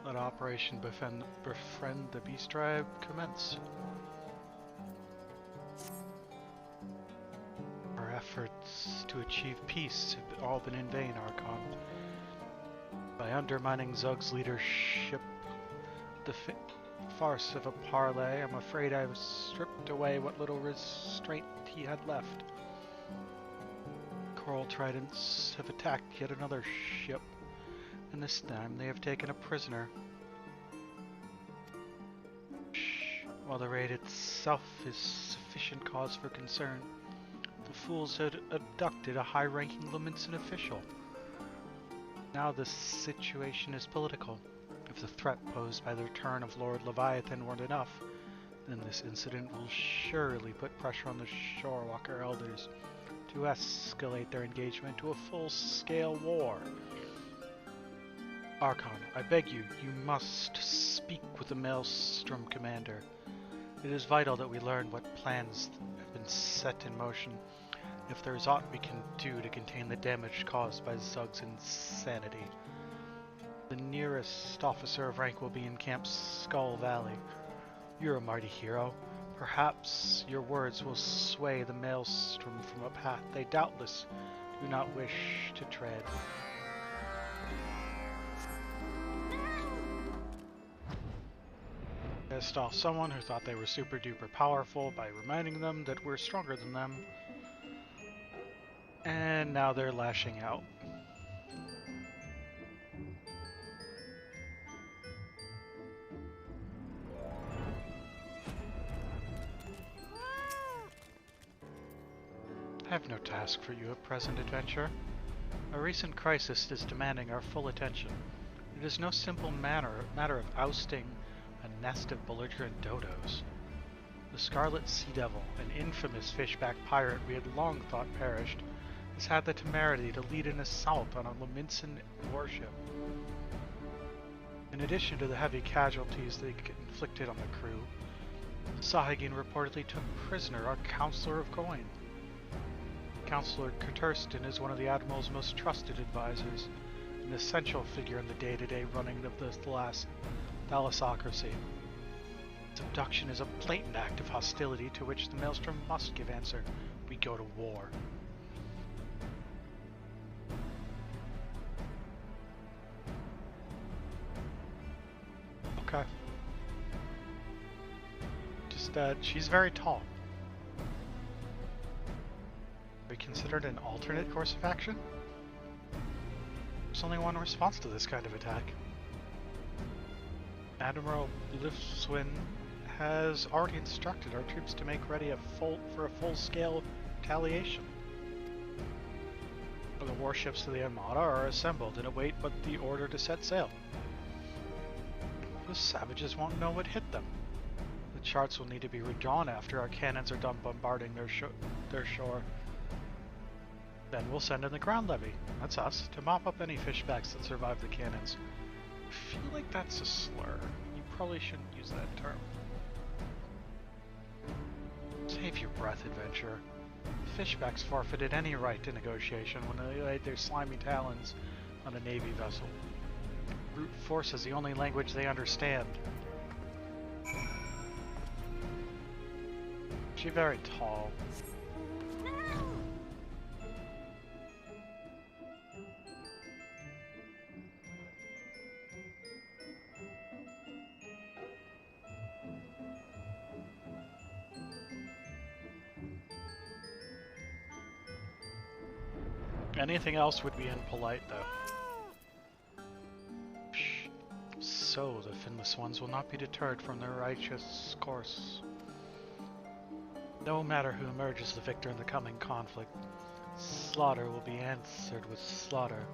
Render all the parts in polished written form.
Let Operation Befriend the Beast Tribe commence. Our efforts to achieve peace have all been in vain, Archon. By undermining Zug's leadership, the farce of a parley, I'm afraid I was stripped away what little restraint he had left. Coral Tridents have attacked yet another ship, and this time they have taken a prisoner. While the raid itself is sufficient cause for concern, the fools had abducted a high-ranking Luminson official. Now the situation is political. If the threat posed by the return of Lord Leviathan weren't enough, then this incident will surely put pressure on the Shorewalker elders to escalate their engagement to a full-scale war. Archon, I beg you, you must speak with the Maelstrom Commander. It is vital that we learn what plans have been set in motion, if there is aught we can do to contain the damage caused by Zug's insanity. The nearest officer of rank will be in Camp Skull Valley. You're a mighty hero. Perhaps your words will sway the Maelstrom from a path they doubtless do not wish to tread. Pissed off someone who thought they were super duper powerful by reminding them that we're stronger than them. And now they're lashing out. I have no task for you at present, adventurer. A recent crisis is demanding our full attention. It is no simple matter of ousting a nest of belligerent dodos. The Scarlet Sea Devil, an infamous fishback pirate we had long thought perished, has had the temerity to lead an assault on a Luminson warship. In addition to the heavy casualties they inflicted on the crew, Sahagin reportedly took prisoner our Counselor of Coin. Counselor Katurstan is one of the Admiral's most trusted advisors, an essential figure in the day-to-day running of the last thalassocracy. Its abduction is a blatant act of hostility to which the Maelstrom must give answer. We go to war. Okay. Just, she's very tall. We considered an alternate course of action? There's only one response to this kind of attack. Admiral Lifswin has already instructed our troops to make ready for a full-scale retaliation. The warships of the Armada are assembled and await but the order to set sail. The savages won't know what hit them. The charts will need to be redrawn after our cannons are done bombarding their shore. Then we'll send in the ground levy, that's us, to mop up any fishbacks that survive the cannons. I feel like that's a slur. You probably shouldn't use that term. Save your breath, adventurer. Fishbacks forfeited any right to negotiation when they laid their slimy talons on a Navy vessel. Brute force is the only language they understand. She's very tall. Anything else would be impolite, though. Shh. So, the finless ones will not be deterred from their righteous course. No matter who emerges the victor in the coming conflict, slaughter will be answered with slaughter,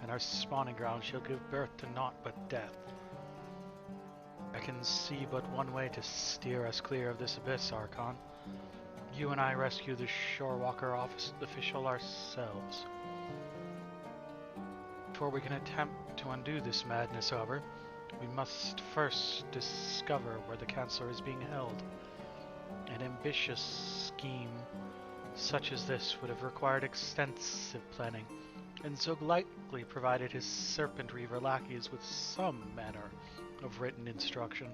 and our spawning ground shall give birth to naught but death. I can see but one way to steer us clear of this abyss, Archon. You and I rescue the Shorewalker official ourselves. Before we can attempt to undo this madness, however, we must first discover where the Counselor is being held. An ambitious scheme such as this would have required extensive planning, and so likely provided his serpent reaver lackeys with some manner of written instruction.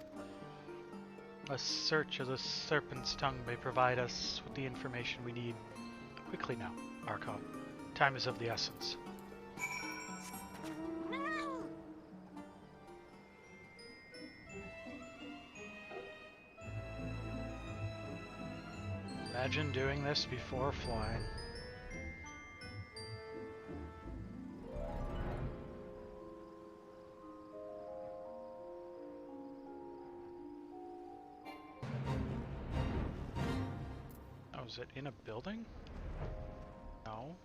A search of the serpent's tongue may provide us with the information we need. Quickly now, Archon. Time is of the essence. Imagine doing this before flying. Oh, is it in a building? No.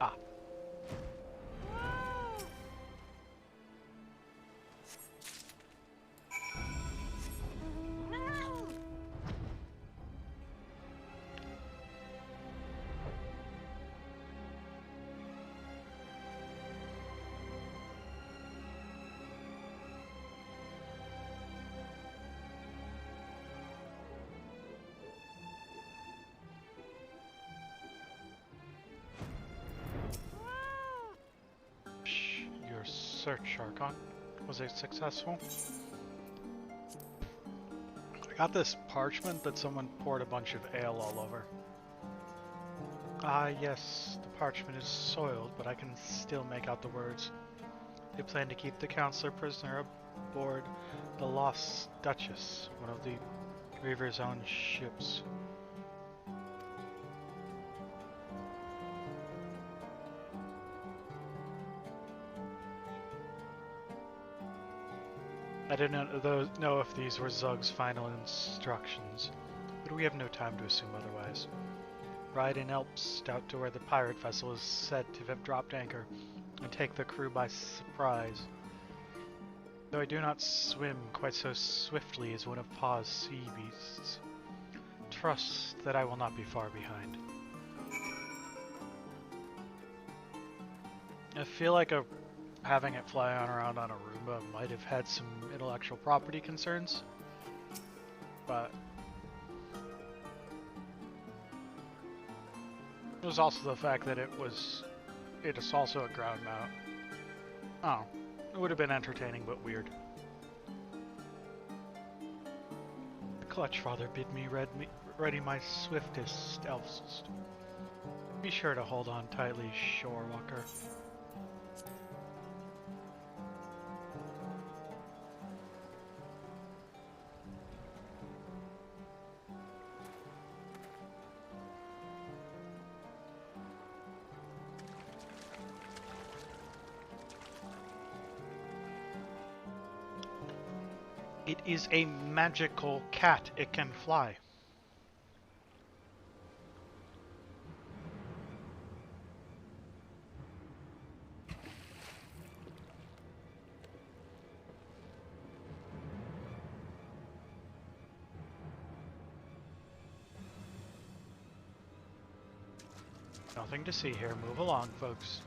Ah. Your search, Archon. Was it successful? I got this parchment that someone poured a bunch of ale all over. Ah, yes, the parchment is soiled, but I can still make out the words. They plan to keep the counselor prisoner aboard the Lost Duchess, one of the Reaver's own ships. I did not know if these were Zug's final instructions, but we have no time to assume otherwise. Ride in Elps out to where the pirate vessel is said to have dropped anchor, and take the crew by surprise. Though I do not swim quite so swiftly as one of Pa's sea beasts, trust that I will not be far behind. I feel like having it fly around on Aruba might have had some intellectual property concerns, but it was also the fact that it is also a ground mount. Oh, it would have been entertaining but weird. The Clutch Father bid me ready my swiftest elves. Be sure to hold on tightly, Shorewalker. It is a magical cat. It can fly. Nothing to see here. Move along, folks.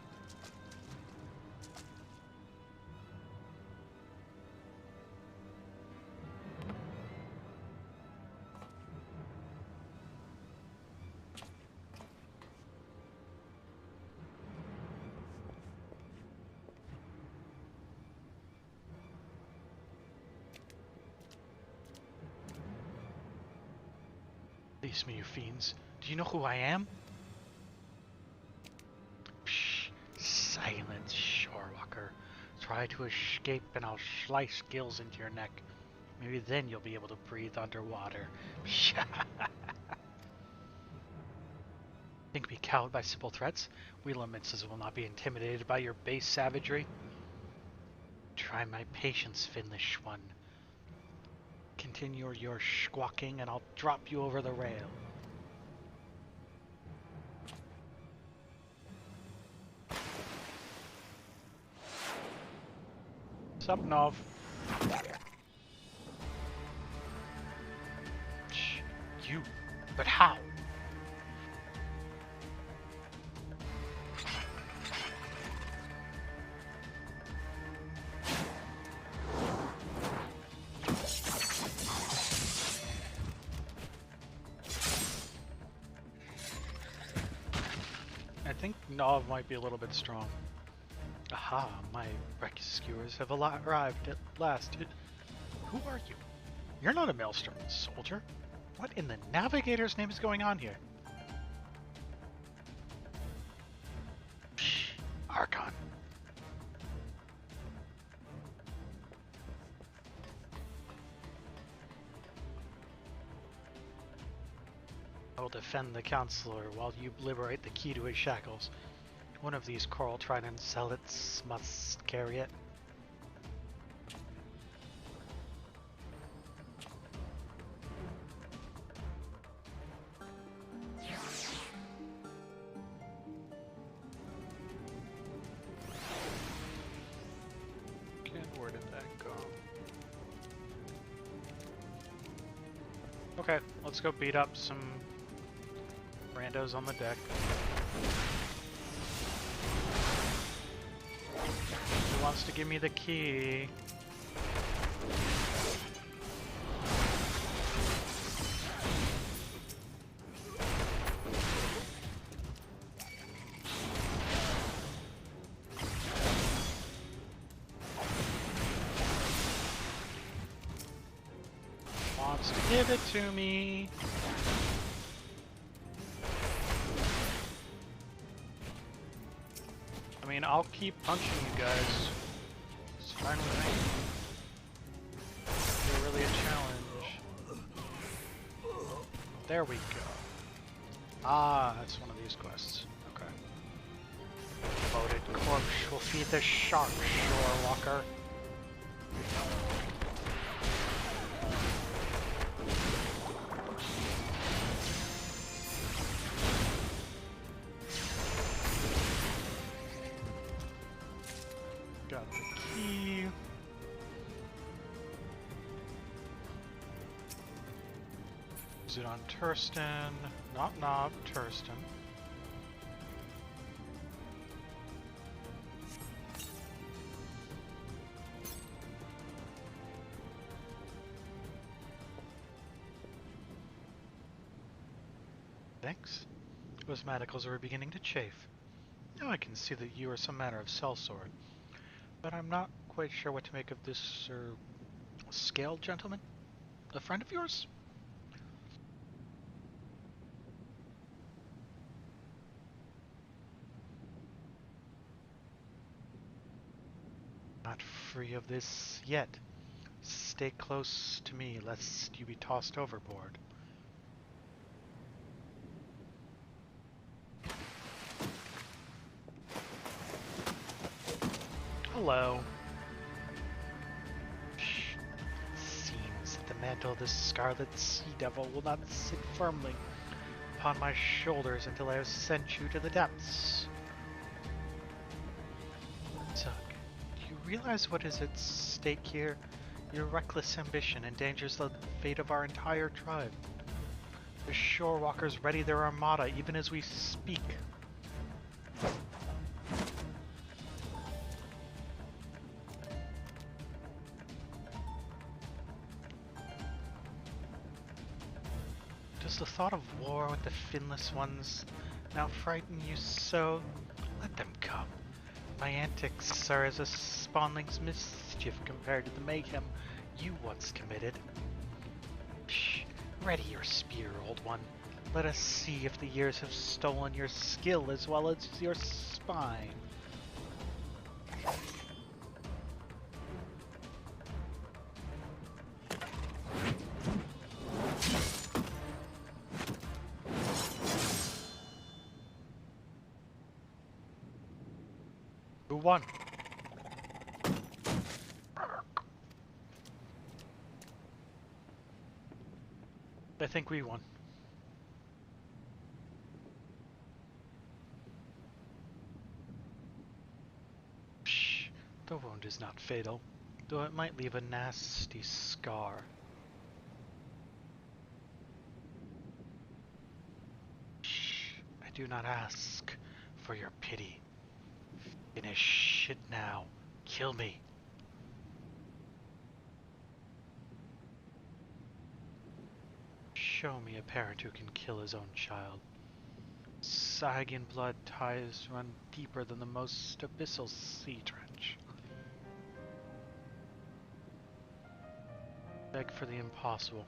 Release me, you fiends. Do you know who I am? Psh, silence, Shorewalker. Try to escape and I'll slice gills into your neck. Maybe then you'll be able to breathe underwater. Think me cowed by simple threats? We Limitzes will not be intimidated by your base savagery. Try my patience, Finnish one. Continue your squawking and I'll drop you over the rail. Sup, Nov? Shh, you. But how? Nov might be a little bit strong. Aha, my rescuers have arrived at last. Who are you? You're not a Maelstrom soldier. What in the Navigator's name is going on here? Shh, Archon. I will defend the Counselor while you liberate the key to his shackles. One of these Coral Trident zealots must carry it. Where did that go? Okay, let's go beat up some randos on the deck. Who wants to give me the key? Wants to give it to me. I mean, I'll keep punching you guys. It's fine with me. They're really a challenge. There we go. Ah, that's one of these quests. Okay. Loaded corpse will feed the shark, shore walker. Got the key. Is it on Turston? Not Knob, Turston. Thanks. Those manacles are beginning to chafe. Now I can see that you are some manner of sellsword. But I'm not quite sure what to make of this, scaled gentleman? A friend of yours? Not free of this yet. Stay close to me, lest you be tossed overboard. Hello. Seems that the mantle of the Scarlet Sea Devil will not sit firmly upon my shoulders until I have sent you to the depths. Zug, do you realize what is at stake here? Your reckless ambition endangers the fate of our entire tribe. The shorewalkers ready their armada even as we speak. Does the thought of war with the finless ones now frighten you so? Let them come. My antics are as a spawnling's mischief compared to the mayhem you once committed. Psh, ready your spear, old one. Let us see if the years have stolen your skill as well as your spine. Who won? I think we won. Shh, the wound is not fatal, though it might leave a nasty scar. Shh, I do not ask for your pity. Finish it now. Kill me. Show me a parent who can kill his own child. Sahagan blood ties run deeper than the most abyssal sea trench. Beg for the impossible.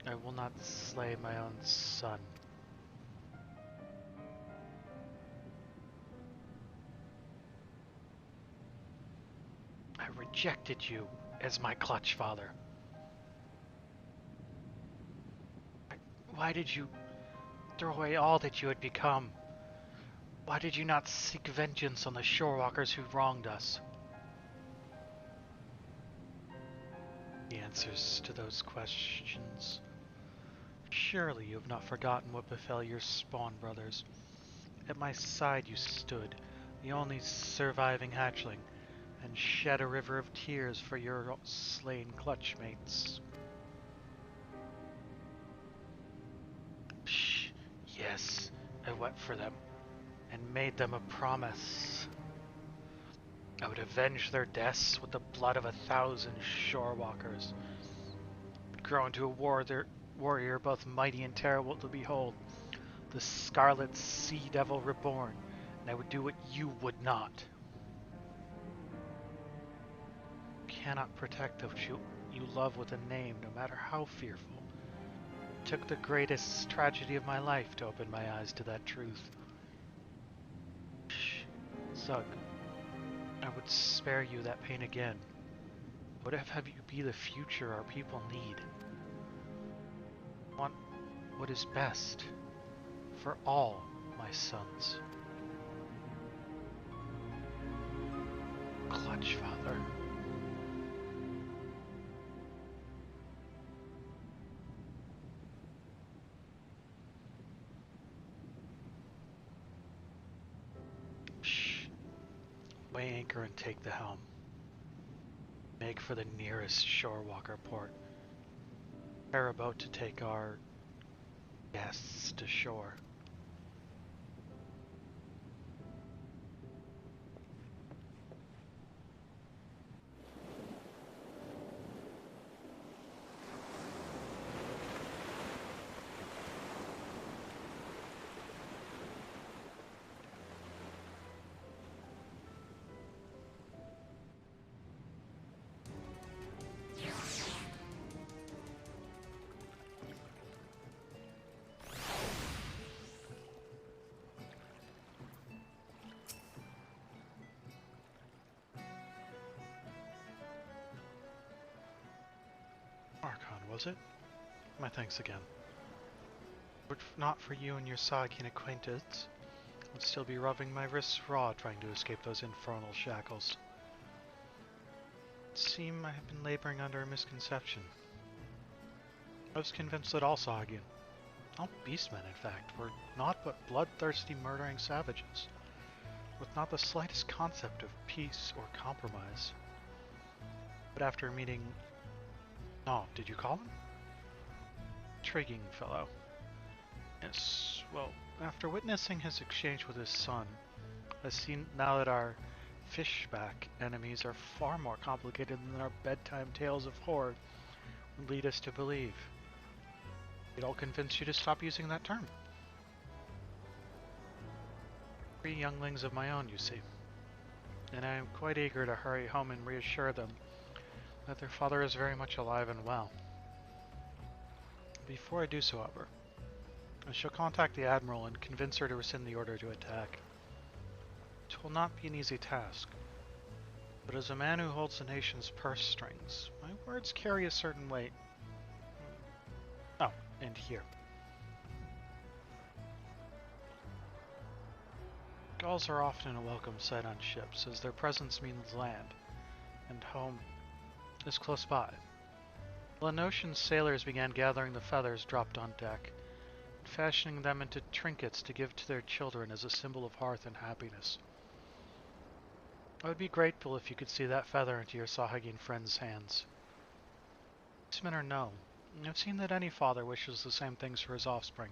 I will not slay my own son. I rejected you as my clutch father. Why did you throw away all that you had become? Why did you not seek vengeance on the shorewalkers who wronged us? The answers to those questions. Surely you have not forgotten what befell your spawn brothers. At my side you stood, the only surviving hatchling, and shed a river of tears for your slain clutchmates. Shh. Yes, I wept for them, and made them a promise. I would avenge their deaths with the blood of 1,000 shorewalkers. I would grow into a warrior both mighty and terrible to behold, the Scarlet Sea Devil reborn, and I would do what you would not. You cannot protect those you love with a name, no matter how fearful. It took the greatest tragedy of my life to open my eyes to that truth. Shh, Zug, I would spare you that pain again. I would have you be the future our people need. I want what is best for all my sons. Clutch, Father. Shh. Weigh anchor and take the helm. Make for the nearest shorewalker port. We're about to take our guests to shore. Archon, was it? My thanks again. Were it not for you and your Sahagan acquaintance, I would still be rubbing my wrists raw trying to escape those infernal shackles. It seems I have been laboring under a misconception. I was convinced that all Sahagan, all beastmen in fact, were naught but bloodthirsty murdering savages, with not the slightest concept of peace or compromise. But after meeting... Oh, did you call him? Intriguing fellow. Yes, well, after witnessing his exchange with his son, I see now that our fishback enemies are far more complicated than our bedtime tales of horror would lead us to believe. It all convinced you to stop using that term. 3 younglings of my own, you see, and I am quite eager to hurry home and reassure them that their father is very much alive and well. Before I do so, however, I shall contact the Admiral and convince her to rescind the order to attack. It will not be an easy task, but as a man who holds the nation's purse strings, my words carry a certain weight. Oh, and here. Gulls are often a welcome sight on ships, as their presence means land, and home is close by. Leonosian sailors began gathering the feathers dropped on deck, fashioning them into trinkets to give to their children as a symbol of hearth and happiness. I would be grateful if you could see that feather into your Sahagan friend's hands. These men are known. I've seen that any father wishes the same things for his offspring.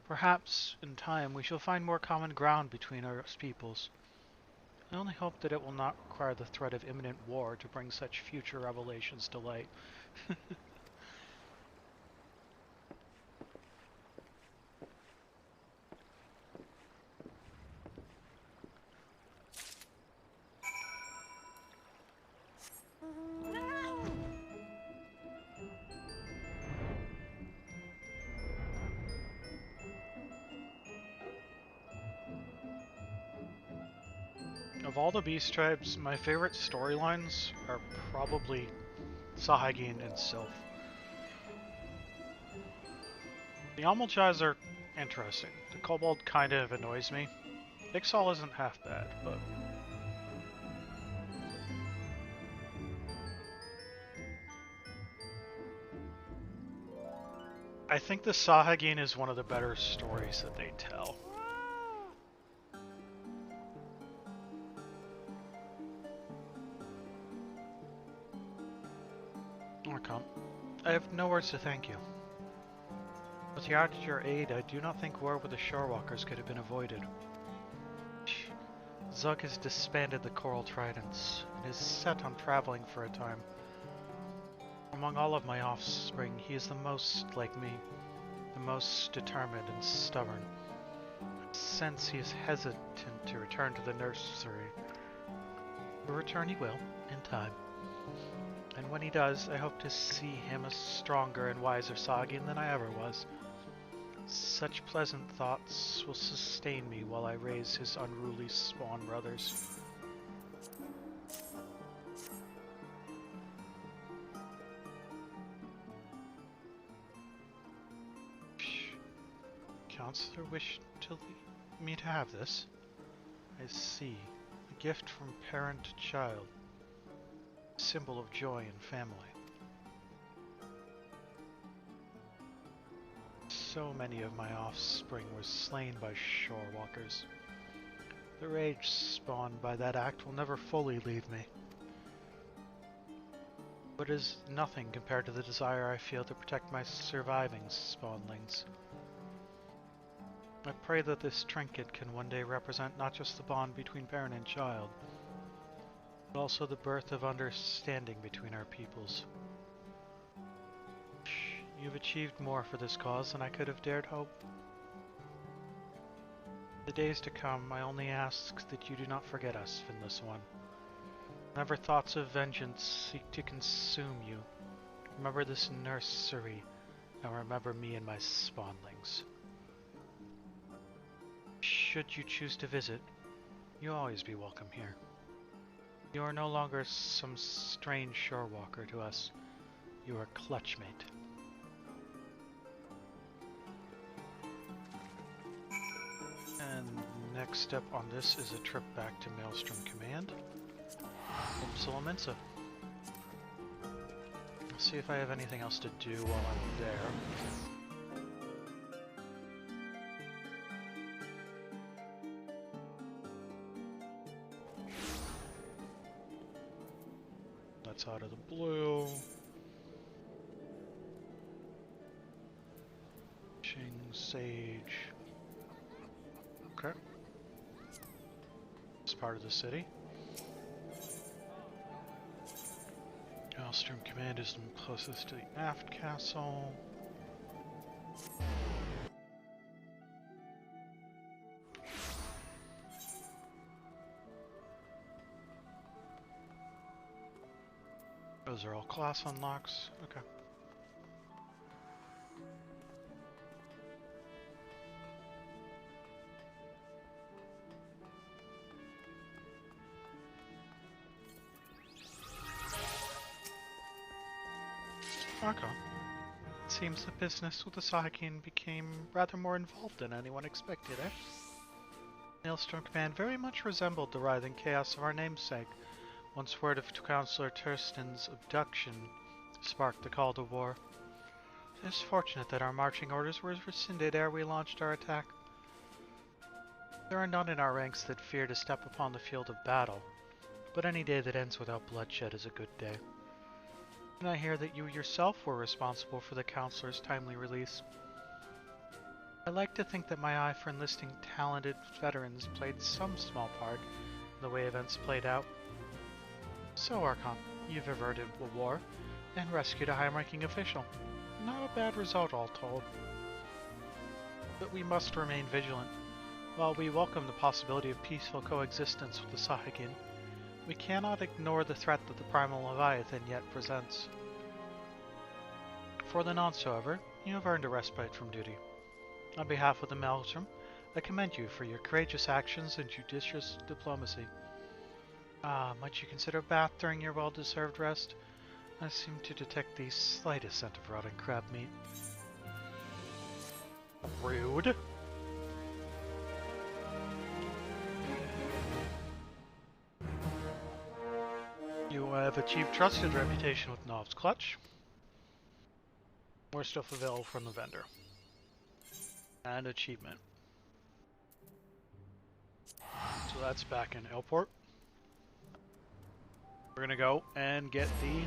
Perhaps, in time, we shall find more common ground between our peoples. I only hope that it will not require the threat of imminent war to bring such future revelations to light. Of all the beast tribes, my favorite storylines are probably Sahagin and Sylph. The Amalchais are interesting. The Kobold kind of annoys me. Ixal isn't half bad, but... I think the Sahagin is one of the better stories that they tell. Orcom, I have no words to thank you. Without your aid, I do not think war with the Shorewalkers could have been avoided. Zug has disbanded the Coral Tridents, and is set on traveling for a time. Among all of my offspring, he is the most like me, the most determined and stubborn. Since he is hesitant to return to the nursery, but return he will, in time. And when he does, I hope to see him a stronger and wiser Sahagin than I ever was. Such pleasant thoughts will sustain me while I raise his unruly spawn brothers. Counselor wished me to have this. I see. A gift from parent to child. Symbol of joy and family. So many of my offspring were slain by Shorewalkers. The rage spawned by that act will never fully leave me. But it is nothing compared to the desire I feel to protect my surviving spawnlings. I pray that this trinket can one day represent not just the bond between parent and child, but also the birth of understanding between our peoples. You've achieved more for this cause than I could have dared hope. The days to come, I only ask that you do not forget us, Finless One. Whenever thoughts of vengeance seek to consume you, remember this nursery, and remember me and my spawnlings. Should you choose to visit, you'll always be welcome here. You are no longer some strange shorewalker to us. You are Clutchmate. And next step on this is a trip back to Maelstrom Command. Solamensa. Let's see if I have anything else to do while I'm there. That's out of the blue. Ching Sage. Okay. It's part of the city. Maelstrom Command is closest to the aft castle. Those are all class unlocks. Okay. Okay. It seems the business with the Sahagin became rather more involved than anyone expected, eh? Maelstrom Command very much resembled the writhing chaos of our namesake. Once word of Counselor Tursten's abduction sparked the call to war. It is fortunate that our marching orders were rescinded ere we launched our attack. There are none in our ranks that fear to step upon the field of battle, but any day that ends without bloodshed is a good day. And I hear that you yourself were responsible for the Counselor's timely release. I like to think that my eye for enlisting talented veterans played some small part in the way events played out. So, Archon, you've averted a war and rescued a high-ranking official. Not a bad result, all told. But we must remain vigilant. While we welcome the possibility of peaceful coexistence with the Sahagin, we cannot ignore the threat that the Primal Leviathan yet presents. For the nonce, however, you have earned a respite from duty. On behalf of the Maelstrom, I commend you for your courageous actions and judicious diplomacy. Might you consider a bath during your well-deserved rest? I seem to detect the slightest scent of rotting crab meat. Rude. You have achieved trusted reputation with Knob's Clutch. More stuff available from the vendor. And achievement. So that's back in Airport. We're gonna go and get the